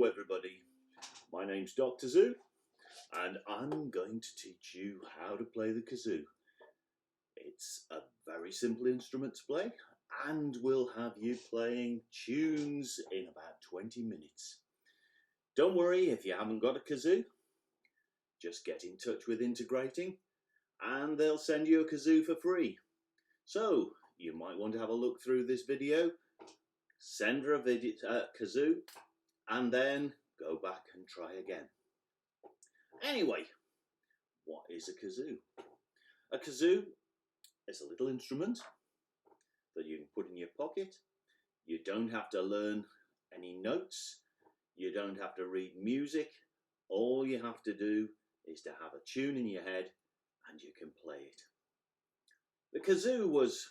everybody, my name's Dr. Zoo and I'm going to teach you how to play the kazoo. It's a very simple instrument to play and we'll have you playing tunes in about 20 minutes. Don't worry if you haven't got a kazoo, just get in touch with Integrating and they'll send you a kazoo for free. So you might want to have a look through this video, send her a kazoo and then go back and try again. Anyway, what is a kazoo? A kazoo is a little instrument that you can put in your pocket. You don't have to learn any notes. You don't have to read music. All you have to do is to have a tune in your head and you can play it. The kazoo was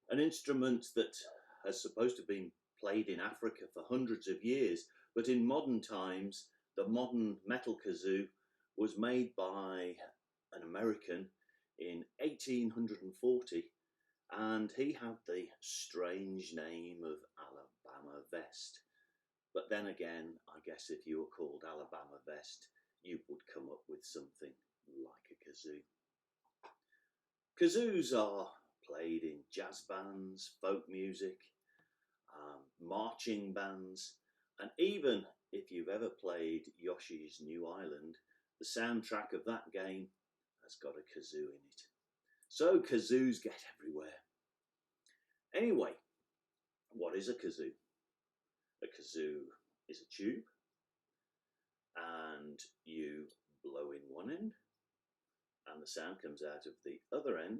an instrument that has supposed to have been played in Africa for hundreds of years, but in modern times, the modern metal kazoo was made by an American in 1840, and he had the strange name of Alabama Vest. But then again, I guess if you were called Alabama Vest, you would come up with something like a kazoo. Kazoos are played in jazz bands, folk music, marching bands, and even if you've ever played Yoshi's New Island, the soundtrack of that game has got a kazoo in it. So kazoos get everywhere. Anyway, what is a kazoo? A kazoo is a tube and you blow in one end and the sound comes out of the other end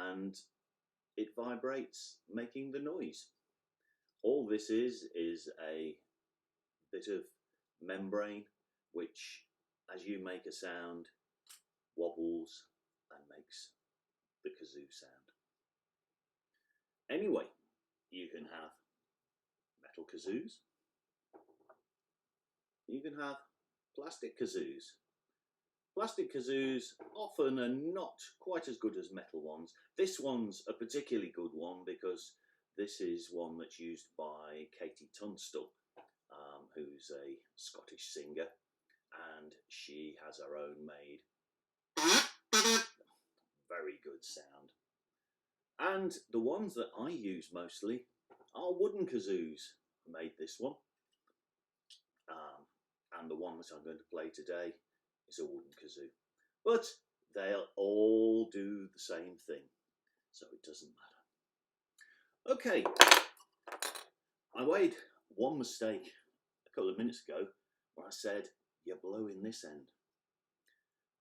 and it vibrates, making the noise. All this is a bit of membrane which, as you make a sound, wobbles and makes the kazoo sound. Anyway, you can have metal kazoos. You can have plastic kazoos. Plastic kazoos often are not quite as good as metal ones. This one's a particularly good one because this is one that's used by Katie Tunstall, who's a Scottish singer, and she has her own made very good sound. And the ones that I use mostly are wooden kazoos. I made this one, and the one that I'm going to play today is a wooden kazoo, but they'll all do the same thing, so it doesn't matter. Okay, I made one mistake a couple of minutes ago when I said you blow in this end.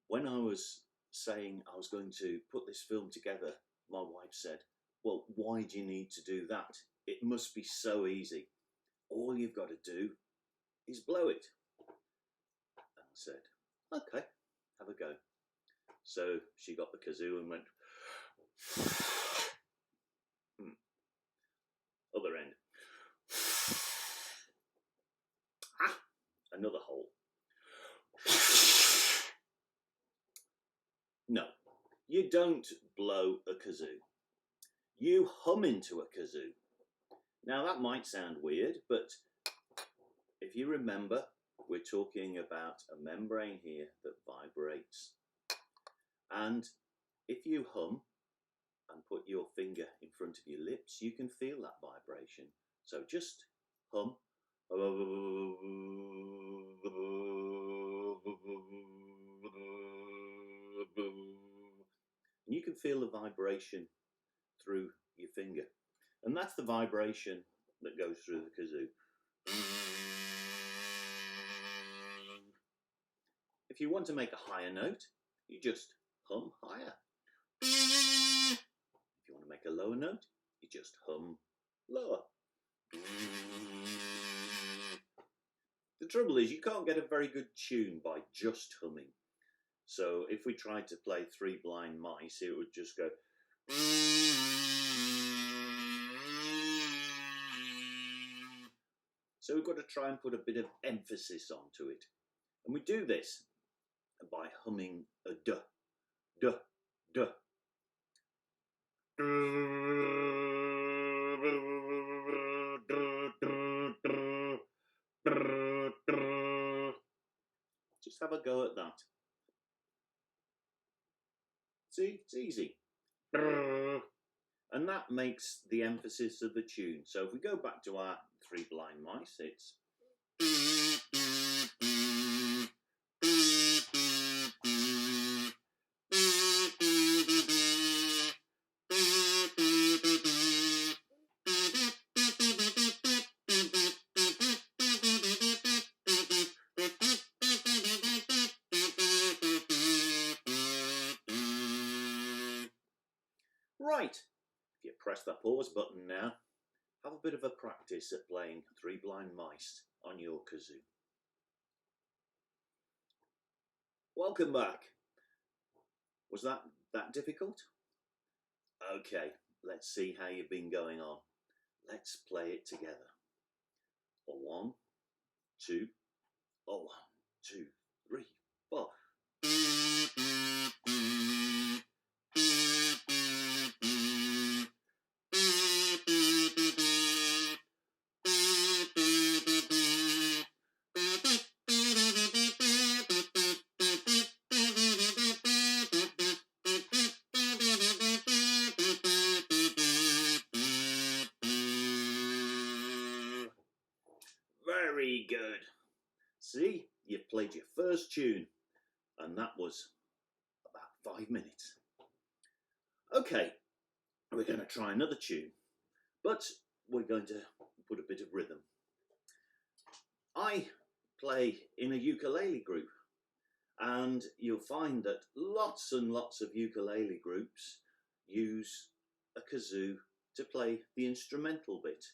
When I was saying I was going to put this film together, my wife said, well, why do you need to do that? It must be so easy. All you've got to do is blow it. And I said, okay, have a go. So she got the kazoo and went, other end. Another hole. No, you don't blow a kazoo. You hum into a kazoo. Now that might sound weird, but if you remember, we're talking about a membrane here that vibrates. And if you hum and put your finger in front of your lips, you can feel that vibration. So just hum. And you can feel the vibration through your finger. And that's the vibration that goes through the kazoo. If you want to make a higher note, you just hum higher. If you want to make a lower note, you just hum lower. The trouble is you can't get a very good tune by just humming. So if we tried to play Three Blind Mice, it would just go. So we've got to try and put a bit of emphasis onto it. And we do this by humming a duh, duh, duh. a go at that? See, it's easy. And that makes the emphasis of the tune. So if we go back to our Three Blind Mice, it's right. If you press the pause button now, have a bit of a practice at playing Three Blind Mice on your kazoo. Welcome back. Was that difficult? Okay, let's see how you've been going on. Let's play it together. A 1, 2, a 1, 2, 3, 4. Very good. See, you've played your first tune, and that was about 5 minutes. Okay, we're going to try another tune, but we're going to put a bit of rhythm. I play in a ukulele group, and you'll find that lots and lots of ukulele groups use a kazoo to play the instrumental bit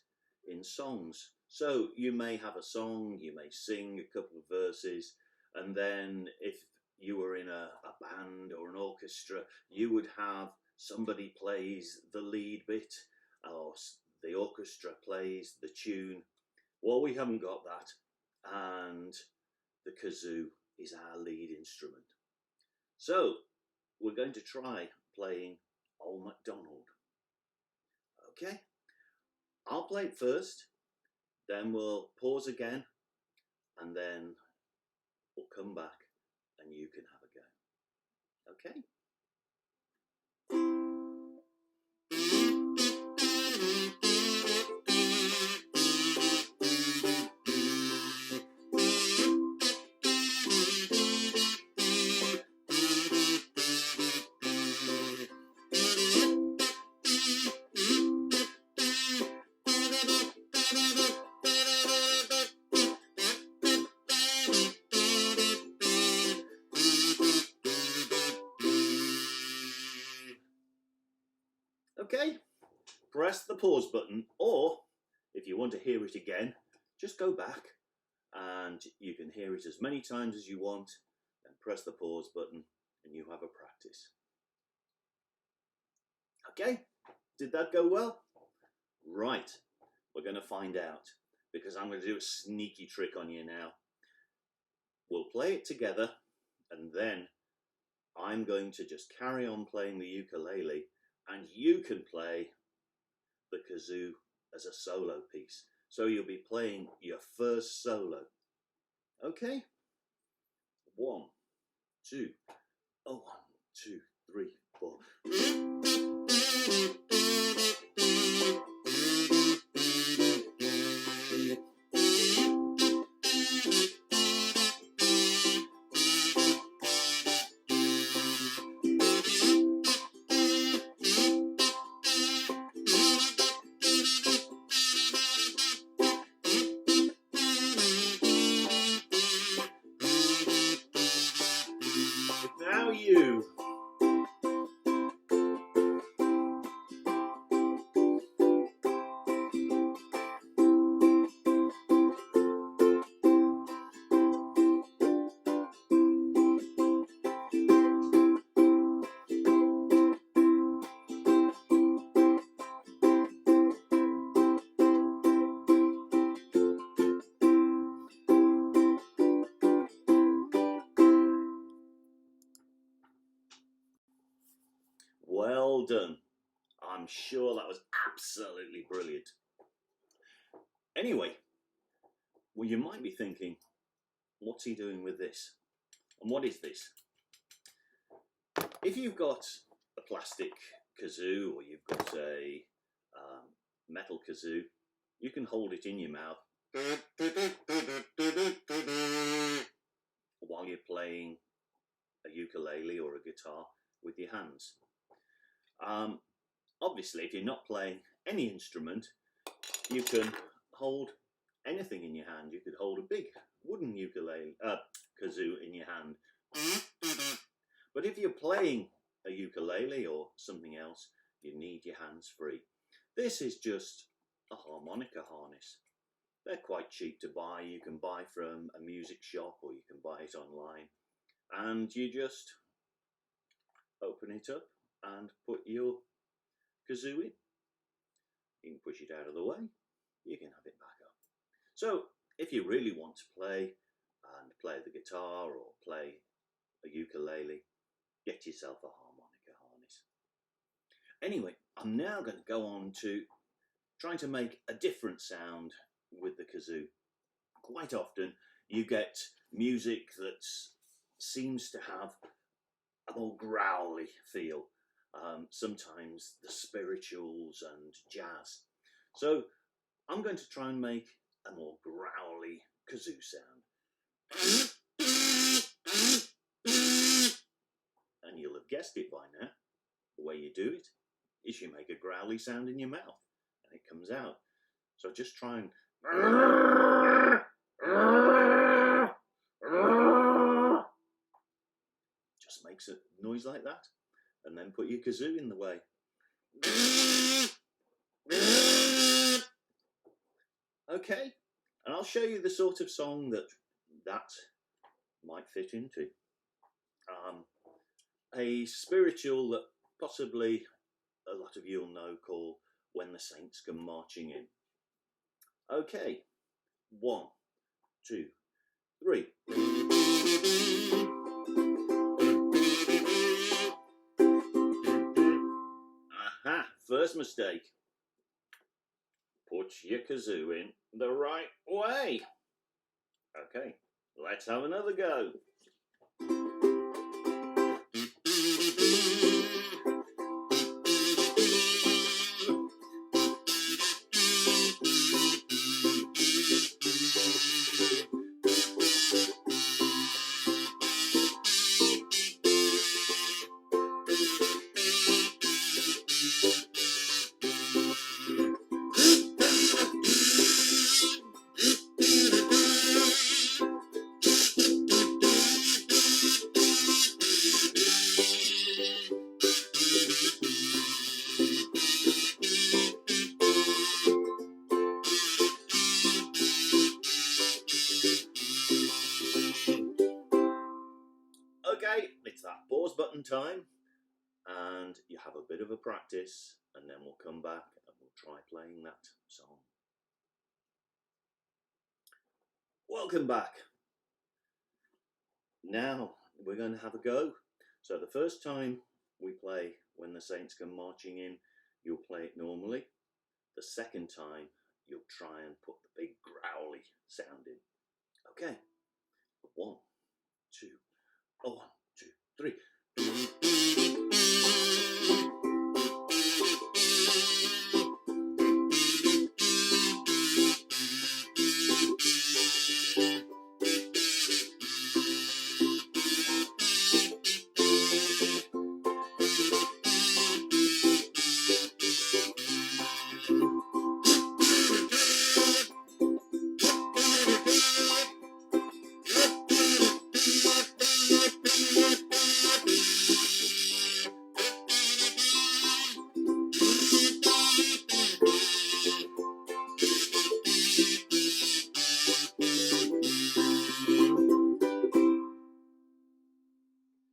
in songs. So you may have a song, you may sing a couple of verses, and then if you were in a band or an orchestra, you would have somebody plays the lead bit, or the orchestra plays the tune. Well, we haven't got that, and the kazoo is our lead instrument. So we're going to try playing Old MacDonald. Okay, I'll play it first, then we'll pause again, and then we'll come back and you can have a go. Okay? Okay, press the pause button, or if you want to hear it again, just go back and you can hear it as many times as you want, and press the pause button and you have a practice. Okay, did that go well? Right, we're going to find out, because I'm going to do a sneaky trick on you now. We'll play it together, and then I'm going to just carry on playing the ukulele, and you can play the kazoo as a solo piece. So you'll be playing your first solo. Okay? 1, 2, a 1, 2, 3, 4. Now you. Well done. I'm sure that was absolutely brilliant. Anyway, well, you might be thinking, what's he doing with this? And what is this? If you've got a plastic kazoo or you've got a metal kazoo, you can hold it in your mouth while you're playing a ukulele or a guitar with your hands. Obviously, if you're not playing any instrument, you can hold anything in your hand. You could hold a big wooden kazoo in your hand. But if you're playing a ukulele or something else, you need your hands free. This is just a harmonica harness. They're quite cheap to buy. You can buy from a music shop or you can buy it online. And you just open it up and put your kazoo in. You can push it out of the way. You can have it back up. So if you really want to play the guitar or play a ukulele, get yourself a harmonica harness. Anyway, I'm now going to go on to trying to make a different sound with the kazoo. Quite often you get music that seems to have a more growly feel. Sometimes the spirituals and jazz. So I'm going to try and make a more growly kazoo sound. And you'll have guessed it by now. The way you do it is you make a growly sound in your mouth and it comes out. So just try and just makes a noise like that, and then put your kazoo in the way. Okay, and I'll show you the sort of song that might fit into. A spiritual that possibly a lot of you will know, called When the Saints Come Marching In. Okay, 1, 2, 3. Aha, first mistake. Put your kazoo in the right way. Okay, let's have another go. Okay, it's that pause button time, and you have a bit of a practice, and then we'll come back and we'll try playing that song. Welcome back. Now we're going to have a go. So the first time we play When the Saints Come Marching In, you'll play it normally. The second time you'll try and put the big growly sound in. Okay, 1, 2, 1, 2, 3.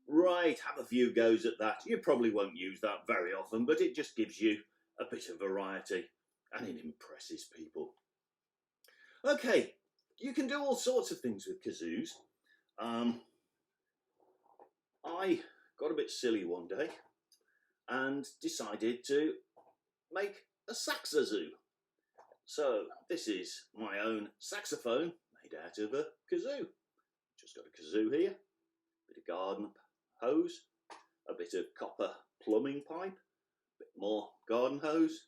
Right, have a few goes at that. You probably won't use that very often, but it just gives you a bit of variety and it impresses people. Okay, you can do all sorts of things with kazoos. I got a bit silly one day and decided to make a saxazoo. So this is my own saxophone made out of a kazoo. Just got a kazoo here, bit of garden hose, a bit of copper plumbing pipe, a bit more garden hose,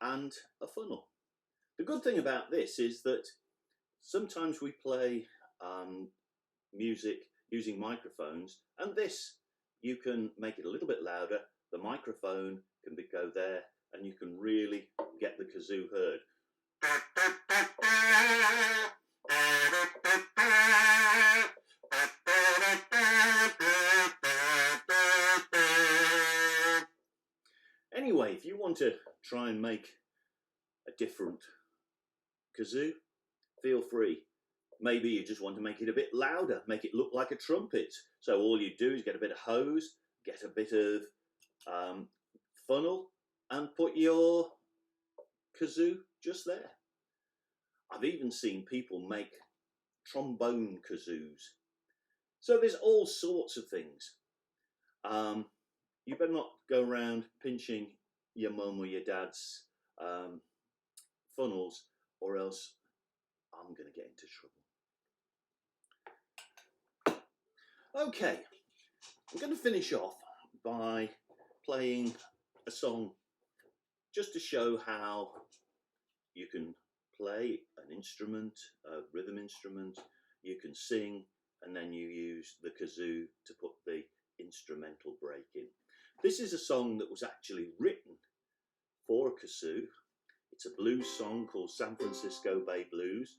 and a funnel. The good thing about this is that sometimes we play music using microphones, and this, you can make it a little bit louder, the microphone can go there, and you can really get the kazoo heard. Anyway, if you want to try and make a different kazoo, feel free. Maybe you just want to make it a bit louder, make it look like a trumpet. So all you do is get a bit of hose, get a bit of funnel, and put your kazoo just there. I've even seen people make trombone kazoos. So there's all sorts of things. You better not go around pinching your mum or your dad's funnels, or else I'm going to get into trouble. Okay, I'm going to finish off by playing a song just to show how you can play an instrument, a rhythm instrument, you can sing, and then you use the kazoo to put the instrumental break in. This is a song that was actually written for a kazoo. It's a blues song called San Francisco Bay Blues,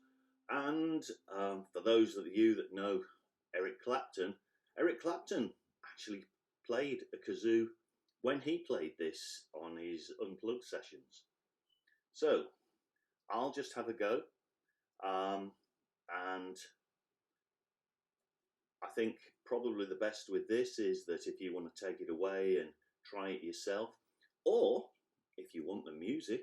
and for those of you that know Eric Clapton actually played a kazoo when he played this on his Unplugged sessions. So I'll just have a go, and I think probably the best with this is that if you want to take it away and try it yourself, or if you want the music,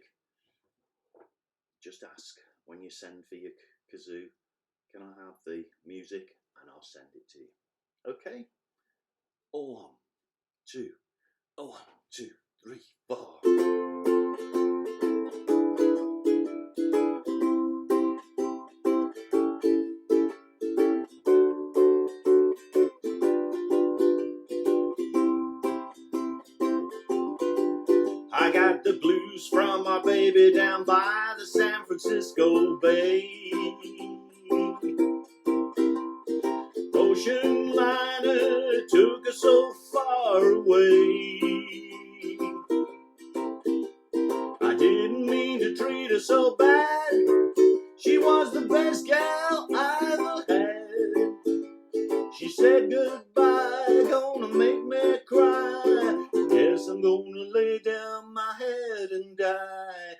just ask when you send for your kazoo, can I have the music, and I'll send it to you. Okay? 1, 2, 1, 2, 3, 4. I got the blues from my baby down by the San Francisco Bay. Ocean liner took us so far away. I didn't mean to treat her so bad. She was the best gal I ever had. She said goodbye, gonna make me cry. Guess I'm gonna lay down my head and die.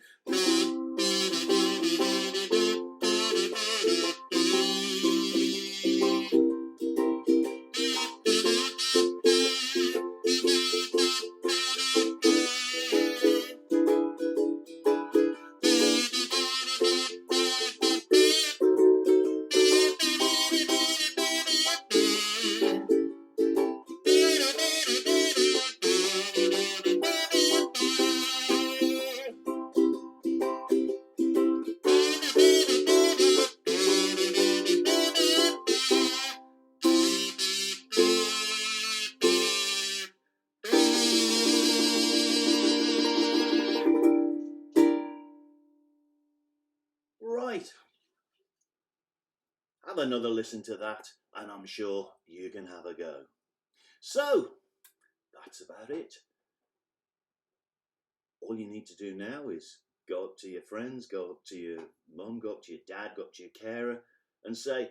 Right, have another listen to that, and I'm sure you can have a go. So, that's about it. All you need to do now is go up to your friends, go up to your mum, go up to your dad, go up to your carer, and say,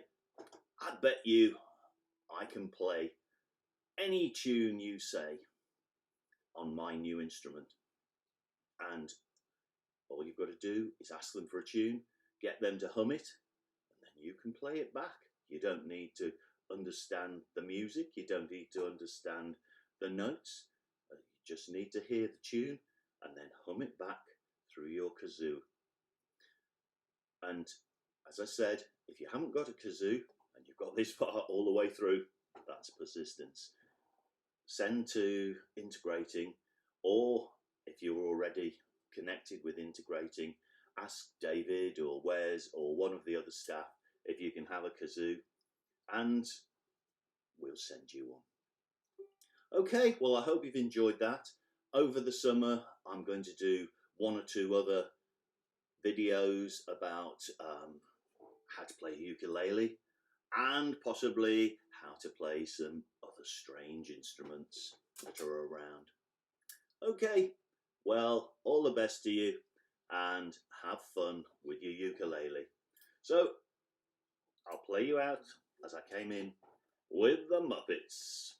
I bet you I can play any tune you say on my new instrument. And all you've got to do is ask them for a tune, get them to hum it, and then you can play it back. You don't need to understand the music, you don't need to understand the notes, you just need to hear the tune and then hum it back through your kazoo. And as I said, if you haven't got a kazoo and you've got this far all the way through, that's persistence. Send to integrating, or if you're already connected with integrating, ask David or Wes or one of the other staff if you can have a kazoo, and we'll send you one. Okay, well, I hope you've enjoyed that. Over the summer, I'm going to do one or two other videos about how to play ukulele and possibly how to play some other strange instruments that are around. Okay, well, all the best to you and have fun with your ukulele. So, I'll play you out as I came in with the Muppets.